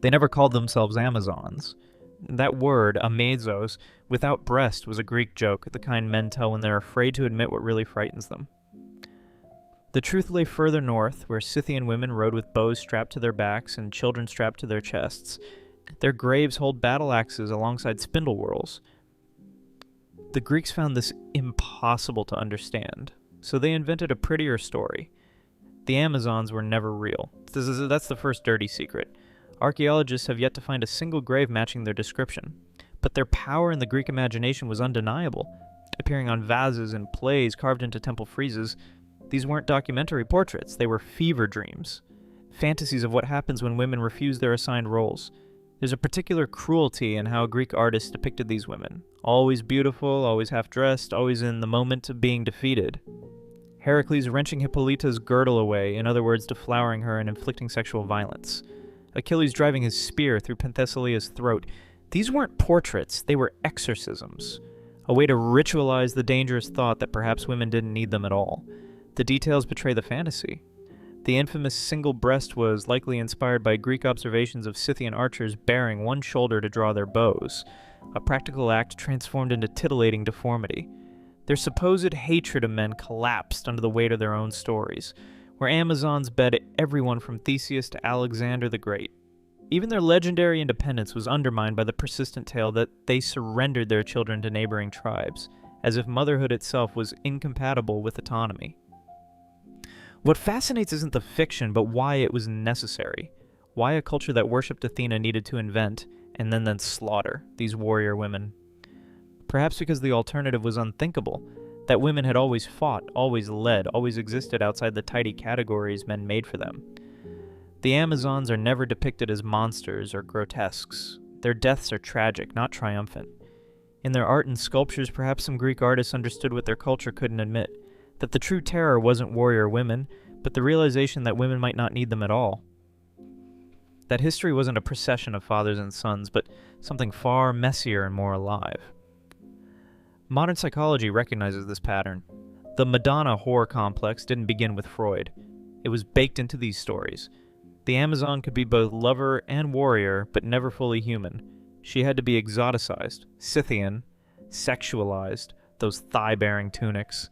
They never called themselves Amazons. That word, amazos, without breast, was a Greek joke, the kind men tell when they're afraid to admit what really frightens them. The truth lay further north, where Scythian women rode with bows strapped to their backs and children strapped to their chests. Their graves hold battle axes alongside spindle whorls. The Greeks found this impossible to understand, so they invented a prettier story. The Amazons were never real. That's the first dirty secret. Archaeologists have yet to find a single grave matching their description, but their power in the Greek imagination was undeniable. Appearing on vases and plays carved into temple friezes, these weren't documentary portraits, they were fever dreams. Fantasies of what happens when women refuse their assigned roles. There's a particular cruelty in how Greek artists depicted these women. Always beautiful, always half-dressed, always in the moment of being defeated. Heracles wrenching Hippolyta's girdle away, in other words, deflowering her and inflicting sexual violence. Achilles driving his spear through Penthesilea's throat. These weren't portraits, they were exorcisms. A way to ritualize the dangerous thought that perhaps women didn't need them at all. The details betray the fantasy. The infamous single breast was likely inspired by Greek observations of Scythian archers baring one shoulder to draw their bows, a practical act transformed into titillating deformity. Their supposed hatred of men collapsed under the weight of their own stories, where Amazons bed everyone from Theseus to Alexander the Great. Even their legendary independence was undermined by the persistent tale that they surrendered their children to neighboring tribes, as if motherhood itself was incompatible with autonomy. What fascinates isn't the fiction, but why it was necessary. Why a culture that worshipped Athena needed to invent, and then slaughter, these warrior women. Perhaps because the alternative was unthinkable, that women had always fought, always led, always existed outside the tidy categories men made for them. The Amazons are never depicted as monsters or grotesques. Their deaths are tragic, not triumphant. In their art and sculptures, perhaps some Greek artists understood what their culture couldn't admit, that the true terror wasn't warrior women, but the realization that women might not need them at all. That history wasn't a procession of fathers and sons, but something far messier and more alive. Modern psychology recognizes this pattern. The Madonna horror complex didn't begin with Freud. It was baked into these stories. The Amazon could be both lover and warrior, but never fully human. She had to be exoticized, Scythian, sexualized, those thigh-bearing tunics,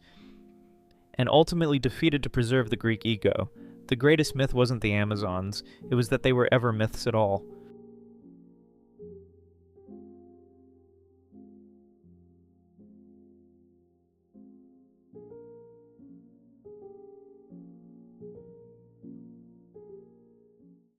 and ultimately defeated to preserve the Greek ego. The greatest myth wasn't the Amazons, it was that they were ever myths at all.